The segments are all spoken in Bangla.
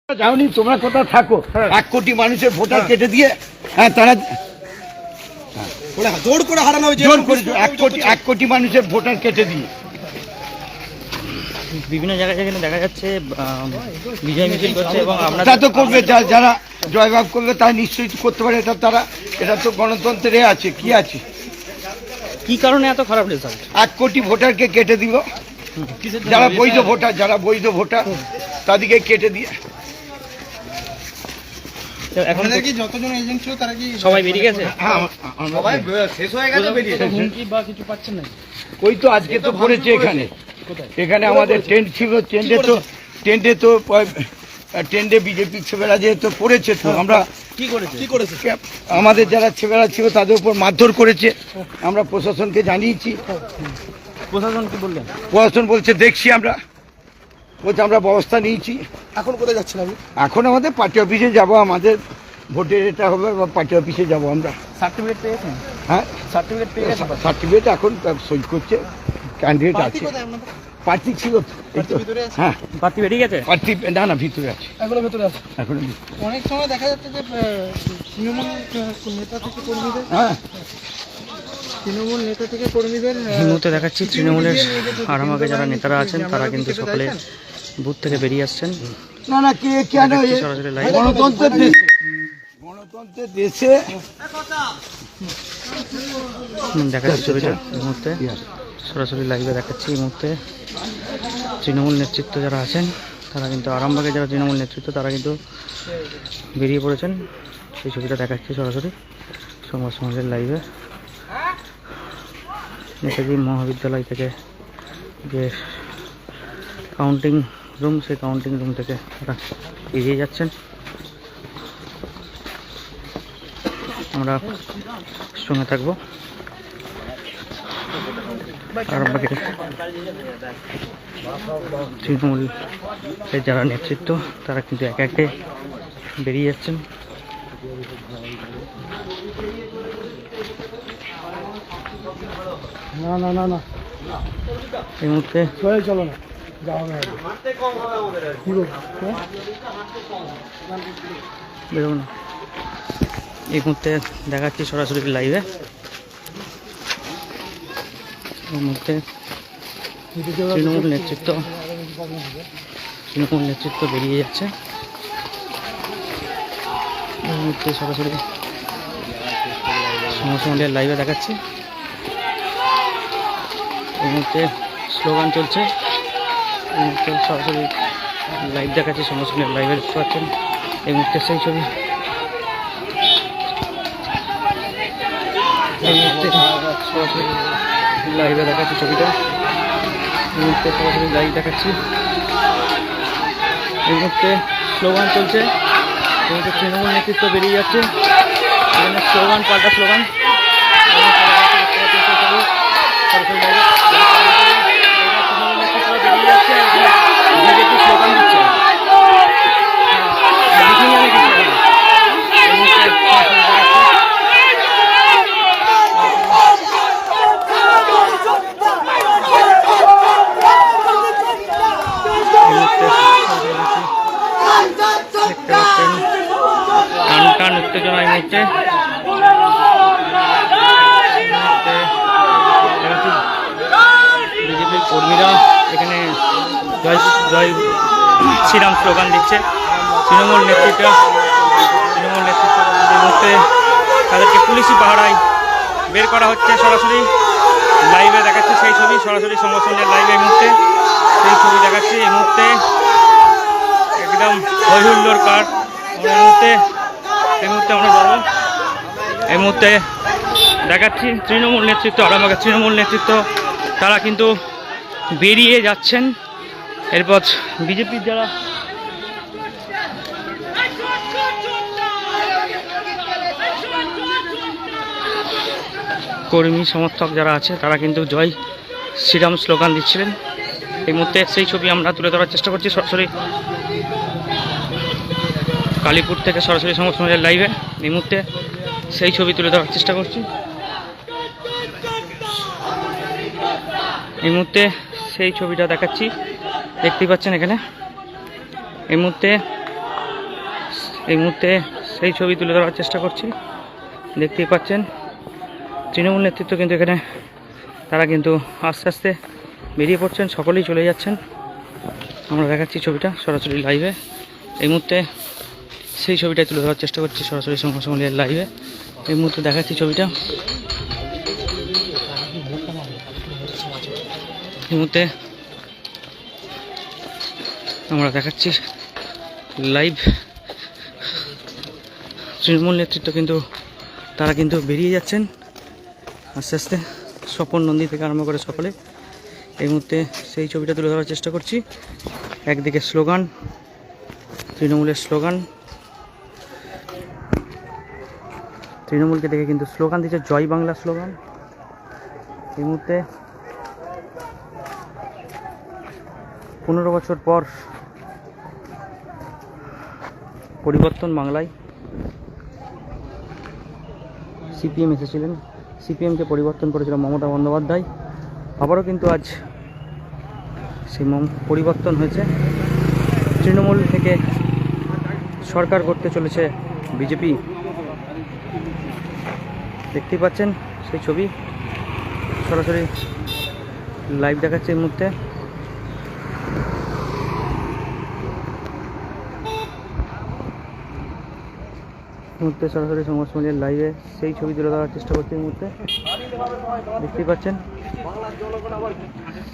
যাওনি তোমরা কোথাও থাকো, 1 কোটি মানুষের ভোটার কেটে দিয়ে তারা জোর করে হারানো হয়েছে, জোর করে 1 কোটি মানুষের ভোটার কেটে দিয়ে বিভিন্ন জায়গায় যেখানে দেখা যাচ্ছে বিজয় মিছিল করছে এবং আমরা তা তো করবে, যারা জয়লাভ করবে তা নিশ্চয়ই করতে পারে। এটা তো গণতন্ত্রে আছে, কি আছে? কি কারণে এত খারাপ রেজাল্ট? 1 কোটি ভোটারকে কেটে দিল, যারা বৈধ ভোটার তাদেরকে কেটে দিয়ে। এখন কি যতজন এজেন্ট ছিল তারা কি সবাই বেরিয়ে গেছে? সবাই শেষ হয়ে গেছে, বেরিয়ে হুমকি বা কিছু পাচ্ছেন না? ওই তো আজকে তো পড়েছে এখানে আমাদের টেন্ট ছিল, টেন্টে বিজেপি ছেলেরা যেহেতু পড়েছে, তো আমরা কি করেছে আমাদের যারা ছেলেরা ছিল তাদের উপর মারধর করেছে। আমরা প্রশাসনকে জানিয়েছি, প্রশাসন কি বললেন? প্রশাসন বলছে দেখছি, আমরা ব্যবস্থা নিয়েছি। এখন কোথায় যাচ্ছেন আপনি? এখন আমাদের পার্টি অফিসে যাব, আমাদের ভোটের এটা হবে, পার্টি অফিসে যাব আমরা। সার্টিফিকেট পেয়েছেন? হ্যাঁ, সার্টিফিকেট পেয়ে গেছেন? সার্টিফিকেট এখন সই করছে, ক্যান্ডিডেট আছে। প্রার্থী ছিল হ্যাঁ, প্রার্থী বেরিয়ে গেছে? প্রার্থী না ভিতরে আছে, এখনো ভেতরে আছে। এখন অনেক সময় দেখা যাচ্ছে যে তৃণমূল নেতা থেকে কর্মীদের এই মুহূর্তে দেখাচ্ছি তৃণমূলের আরামাগে যারা নেতারা আছেন তারা কিন্তু সকলে বুথ থেকে বেরিয়ে আসছেন। না কে কেন সরাসরি লাইভ গণতন্ত্রের দেশে দেখাচ্ছি ছবিটা এই মুহূর্তে সরাসরি লাইভে দেখাচ্ছি। এই মুহূর্তে তৃণমূল নেতৃত্ব যারা আছেন তারা কিন্তু আরামবাগে যারা তৃণমূল নেতৃত্ব তারা কিন্তু বেরিয়ে পড়েছেন। সেই ছবিটা দেখাচ্ছি সরাসরি সংবাদ সমাজের লাইভে। নেতাজি মহাবিদ্যালয় থেকে যে কাউন্টিং রুম, সেই কাউন্টিং রুম থেকে তারা এগিয়ে যাচ্ছেন। আমরা সঙ্গে থাকবো। আরামবাগের তৃণমূলের যারা নেতৃত্ব তারা কিন্তু একে একে বেরিয়ে যাচ্ছেন। না এই মুহূর্তে চলো না, বেরোবো না। এই মুহূর্তে দেখাচ্ছি সরাসরি লাইভে। এই মুহূর্তে তৃণমূল নেতৃত্ব বেরিয়ে যাচ্ছে। এই মুহূর্তে সরাসরি সমস্যা লাইভে দেখাচ্ছি। এই মুহূর্তে স্লোগান চলছে, এই মুহূর্তে সরাসরি লাইভ দেখাচ্ছি, সমস্যা লাইভে দেখতে পাচ্ছেন। এই মুহূর্তে সেই ছবি, এই মুহূর্তে সরাসরি লাইভে দেখাচ্ছি ছবিটা। এই মুহূর্তে সরাসরি লাইভ দেখাচ্ছি। এই মুহূর্তে স্লোগান চলছে, এই মুহূর্তে তৃণমূল নেতৃত্ব বেরিয়ে যাচ্ছে। এখানে স্লোগান, পাল্টা স্লোগান বেরিয়ে যাচ্ছে। বিজেপি স্লোগান দিচ্ছে। টান উত্তেজনা এই মুহূর্তে বিজেপির কর্মীরা এখানে জয় জয় শ্রীরাম স্লোগান দিচ্ছে। তৃণমূল নেতৃত্ব এই মুহূর্তে তাদেরকে পুলিশি পাহারায় বের করা হচ্ছে। সরাসরি লাইভে দেখাচ্ছে সেই ছবি, সরাসরি সংবাদের লাইভে এই মুহূর্তে সেই ছবি দেখাচ্ছি। এই মুহূর্তে একদম হৈহুল্লোড় কার। এই মুহূর্তে আমরা বলবো, এই মুহূর্তে দেখাচ্ছি তৃণমূল নেতৃত্ব, আরামবাগের তৃণমূল নেতৃত্ব তারা কিন্তু বেরিয়ে যাচ্ছেন। এরপর বিজেপির যারা কর্মী সমর্থক যারা আছে তারা কিন্তু জয় শ্রীরাম স্লোগান দিচ্ছিলেন। এই মুহূর্তে সেই ছবি আমরা তুলে ধরার চেষ্টা করছি সরাসরি কালীপুর থেকে, সরাসরি সমস্ত লাইভে এই মুহূর্তে সেই ছবি তুলে ধরার চেষ্টা করছি। এই মুহূর্তে সেই ছবিটা দেখাচ্ছি, দেখতেই পাচ্ছেন এখানে। এই মুহূর্তে এই মুহূর্তে সেই ছবি তুলে ধরার চেষ্টা করছি। দেখতেই পাচ্ছেন তৃণমূল নেতৃত্ব কিন্তু এখানে তারা কিন্তু আস্তে আস্তে বেরিয়ে পড়ছেন, সকলেই চলে যাচ্ছেন। আমরা দেখাচ্ছি ছবিটা সরাসরি লাইভে। এই মুহূর্তে সেই ছবিটাই তুলে ধরার চেষ্টা করছি সরাসরি সংবাদ সম্মেলনের লাইভে। এই মুহূর্তে দেখাচ্ছি ছবিটা। এই মুহূর্তে আমরা দেখাচ্ছি লাইভ। তৃণমূল নেতৃত্ব কিন্তু তারা কিন্তু বেরিয়ে যাচ্ছেন আস্তে আস্তে, স্বপন নন্দী থেকে আরম্ভ করে সকলে। এই মুহূর্তে সেই ছবিটা তুলে ধরার চেষ্টা করছি। একদিকে স্লোগান, তৃণমূলের স্লোগান, তৃণমূলকে দেখে কিন্তু স্লোগান দিচ্ছে জয় বাংলা স্লোগান। এই মুহূর্তে 15 বছর পর পরিবর্তন বাংলায়। সিপিএম এসেছিলেন, সিপিএমকে পরিবর্তন করেছিল মমতা বন্দ্যোপাধ্যায়। আবারও কিন্তু আজ সেই পরিবর্তন হয়েছে। তৃণমূল থেকে সরকার করতে চলেছে বিজেপি। দেখতেই পাচ্ছেন সেই ছবি সরাসরি লাইভ দেখাচ্ছে এই মুহূর্তে। সরাসরি সংবাদ সম্মেলনের লাইভে সেই ছবি তুলে ধরার চেষ্টা করছে এই মুহূর্তে। দেখতেই পাচ্ছেন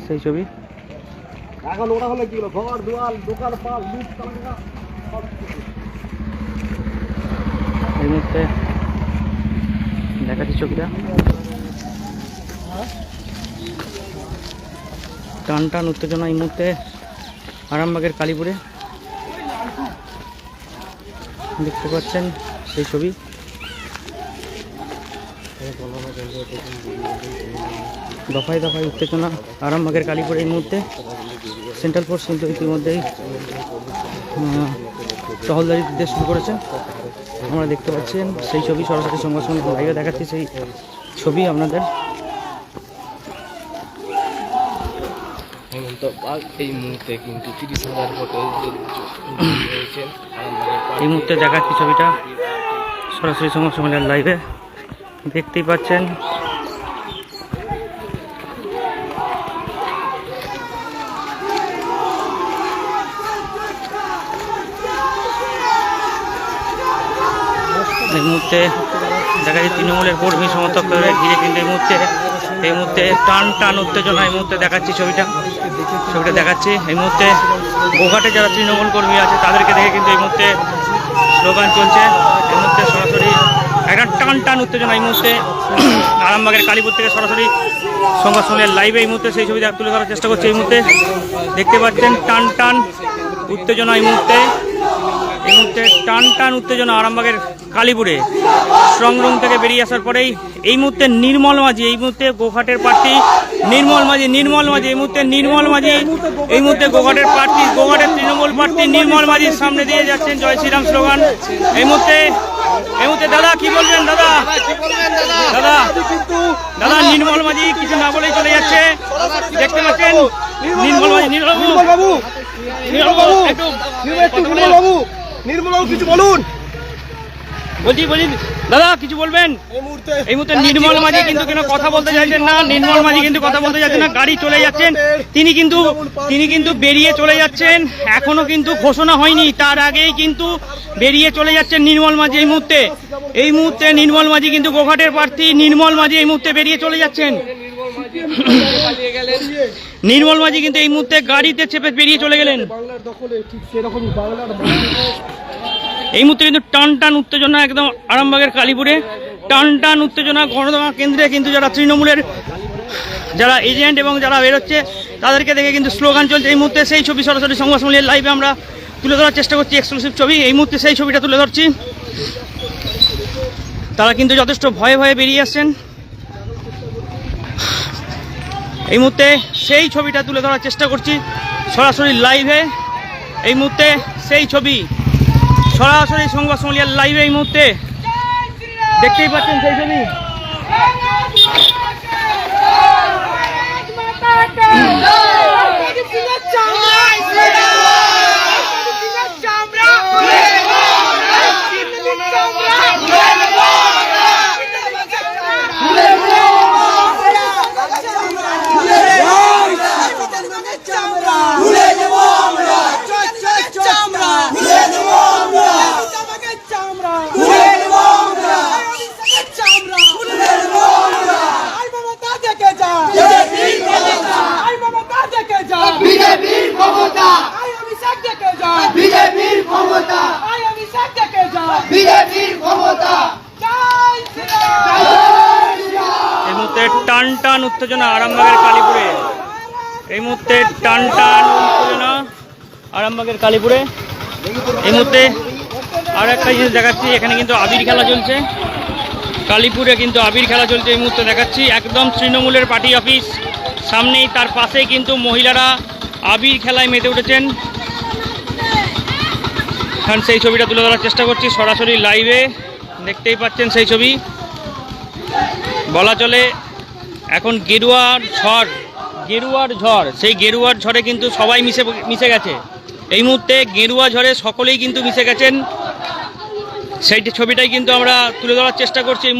সেই ছবি। এই মুহূর্তে দেখাচ্ছি ছবিটা। টান টান উত্তেজনা এই মুহূর্তে আরামবাগের কালীপুরে। দেখতে পাচ্ছেন সেই ছবি। দফায় দফায় উত্তেজনা আরামবাগের কালীপুরে এই মুহূর্তে। সেন্ট্রাল ফোর্স কিন্তু ইতিমধ্যেই টহলদারি দিতে শুরু করেছেন। আমরা দেখতে পাচ্ছেন সেই ছবি সরাসরি সংবাদ সম্মেলন লাইভে দেখাচ্ছি সেই ছবি আপনাদের। এই মুহূর্তে কিন্তু 30,000 ভোটে এই মুহূর্তে দেখাচ্ছি ছবিটা সরাসরি সংবাদ সম্মেলনের লাইভে। দেখতেই পাচ্ছেন এই মুহূর্তে দেখা যাচ্ছে তৃণমূলের কর্মী সমর্থকদের ঘিরে কিন্তু এই মুহূর্তে টান টান উত্তেজনা এই মুহূর্তে দেখাচ্ছি ছবিটা দেখাচ্ছি। এই মুহূর্তে গোঘাটে যারা তৃণমূল কর্মী আছে তাদেরকে দেখে কিন্তু এই মুহূর্তে স্লোগান চলছে। এই মুহূর্তে সরাসরি একটা টান টান উত্তেজনা এই মুহূর্তে আরামবাগের কালীপুর থেকে সরাসরি সংবাদ সম্মেলনের লাইভে এই মুহূর্তে সেই ছবি তুলে ধরার চেষ্টা করছে। এই মুহূর্তে দেখতে পাচ্ছেন টান টান উত্তেজনা এই মুহূর্তে টান টান উত্তেজনা আরামবাগের কালীপুরে। স্ট্রং রুম থেকে বেরিয়ে আসার পরেই এই মুহূর্তে নির্মল মাঝি, এই মুহূর্তে গোঘাটের প্রার্থী নির্মল মাঝি এই মুহূর্তে গোঘাটের প্রার্থী, গোঘাটের তৃণমূল প্রার্থী নির্মল মাঝির সামনে দিয়ে যাচ্ছেন জয় শ্রীরাম স্লোগান। এই মুহূর্তে দাদা কি বলবেন? দাদা নির্মল মাঝি কিছু না বলেই চলে যাচ্ছে। দেখতে পাচ্ছেন নির্মল কিছু বলুন। বলছি দাদা কিছু বলবেন? এই মুহূর্তে নির্মল মাঝি কিন্তু কথা বলতে চাইছেন না, গাড়ি চলে যাচ্ছেন। তিনি কিন্তু বেরিয়ে চলে যাচ্ছেন। এখনো কিন্তু ঘোষণা হয়নি, তার আগেই কিন্তু বেরিয়ে চলে যাচ্ছেন নির্মল মাঝি। এই মুহূর্তে নির্মল মাঝি কিন্তু গোঘাটের প্রার্থী নির্মল মাঝি এই মুহূর্তে বেরিয়ে চলে যাচ্ছেন। নির্মল মাঝি কিন্তু এই মুহূর্তে গাড়িতে চেপে বেরিয়ে চলে গেলেন। এই মুহূর্তে কিন্তু টান টান উত্তেজনা একদম আরামবাগের কালীপুরে, টান টান উত্তেজনা গণদমা কেন্দ্রে কিন্তু যারা তৃণমূলের যারা এজেন্ট এবং যারা বেরোচ্ছে তাদেরকে দেখে কিন্তু স্লোগান চলছে। এই মুহূর্তে সেই ছবি সরাসরি সংবাদ সম্মেলনের লাইভে আমরা তুলে ধরার চেষ্টা করছি, এক্সক্লুসিভ ছবি। এই মুহূর্তে সেই ছবিটা তুলে ধরছি। তারা কিন্তু যথেষ্ট ভয়ে ভয়ে বেরিয়ে আসছেন। এই মুহূর্তে সেই ছবিটা তুলে ধরার চেষ্টা করছি সরাসরি লাইভে। এই মুহূর্তে সেই ছবি সরাসরি সংবাদ সম্মেলনের লাইভে এই মুহূর্তে দেখতেই পাচ্ছেন সেই ছবি। উত্তেজনা আরামবাগের কালীপুরে। এই মুহূর্তে টান টান উত্তেজনা আরামবাগের কালীপুরে। এই মুহূর্তে আর একটা জিনিস দেখাচ্ছি, এখানে কিন্তু আবির খেলা চলছে। কালীপুরে কিন্তু আবির খেলা চলছে এই মুহূর্তে দেখাচ্ছি। একদম তৃণমূলের পার্টি অফিস সামনেই, তার পাশেই কিন্তু মহিলারা আবির খেলায় মেতে উঠেছেন। এখন সেই ছবিটা তুলে ধরার চেষ্টা করছি সরাসরি লাইভে, দেখতেই পাচ্ছেন সেই ছবি। বলা চলে এখন গেরুয়ার ঝড়, সেই গেরুয়ার ঝড়ে কিন্তু সবাই মিশে গেছে। এই মুহূর্তে গেরুয়া ঝড়ে সকলেই কিন্তু মিশে গেছেন, সেই ছবিটাই কিন্তু আমরা তুলে ধরার চেষ্টা করছি এই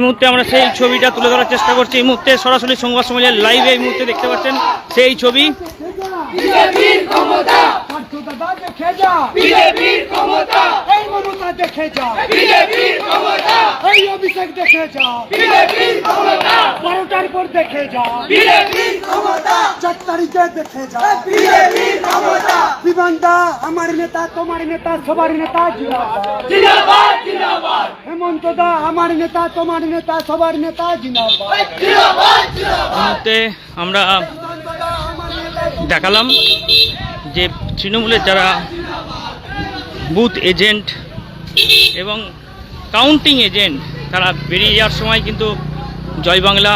মুহূর্তে আমরা সেই ছবিটা তুলে ধরার চেষ্টা করছি এই মুহূর্তে সরাসরি সংবাদ সম্মেলনের লাইভে। এই মুহূর্তে দেখতে পাচ্ছেন সেই ছবি। বিজেপির ক্ষমতা দেখে যা, বিজেপির ক্ষমতা এই মমতা দেখে যা, বিজেপির ক্ষমতা এই অভিষেক দেখে যা, বিজেপির ক্ষমতা 12টার পর দেখে যা, বিজেপির ক্ষমতা 4 তারিখে দেখে যা, বিজেপির ক্ষমতা। বিমানদা আমার নেতা, তোমার নেতা, সবার নেতা জিন্দাবাদ জিন্দাবাদ জিন্দাবাদ। হেমন্ত দা আমার নেতা, তোমার নেতা, সবার নেতা জিন্দাবাদ জিন্দাবাদ জিন্দাবাদ। মুহূর্তে আমরা দেখালাম যে তৃণমূলের যারা বুথ এজেন্ট এবং কাউন্টিং এজেন্ট তারা বেরিয়ে যাওয়ার সময় কিন্তু জয় বাংলা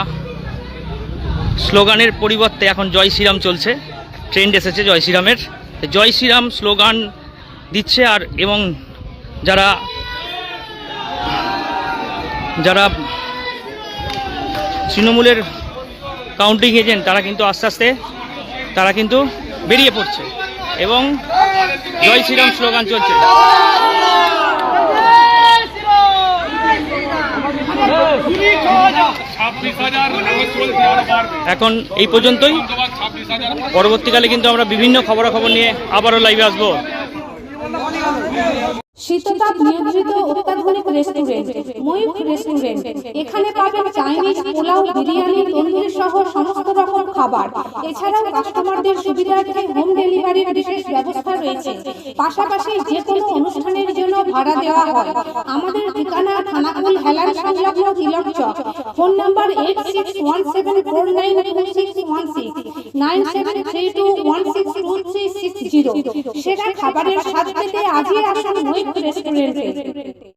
স্লোগানের পরিবর্তে এখন জয় শ্রীরাম চলছে। ট্রেন্ড এসেছে জয় শ্রীরামের, জয় শ্রীরাম স্লোগান দিচ্ছে। আর এবং যারা তৃণমূলের কাউন্টিং এজেন্ট তারা কিন্তু আস্তে আস্তে তারা কিন্তু বেরিয়ে পড়ছে এবং জয় শ্রীরাম স্লোগান চলছে। এখন এই পর্যন্তই, পরবর্তীকালে কিন্তু আমরা বিভিন্ন খবরাখবর নিয়ে আবারও লাইভে আসবো। শীততাপ নিয়ন্ত্রিত অত্যাধুনিক রেস্টুরেন্ট ময়ূখ রেস্টুরেন্ট। এখানে পাবেন চাইনিজ, পোলাও, বিরিয়ানি, তন্দুরি সহ সমস্ত রকম খাবার। এছাড়াও কাস্টমারদের সুবিধার্থে হোম ডেলিভারির বিশেষ ব্যবস্থা রয়েছে। পাশাপাশি যে কোনো অনুষ্ঠানের জন্য ভাড়া দেওয়া হয়। আমাদের ঠিকানা খানাকুল হেলান সংলগ্ন তিলক চক। Phone number 8617492616 9732162360। সেরা খাবারের স্বাদ পেতে আজই আসুন ময়ূখ রেস্টুরেন্টে।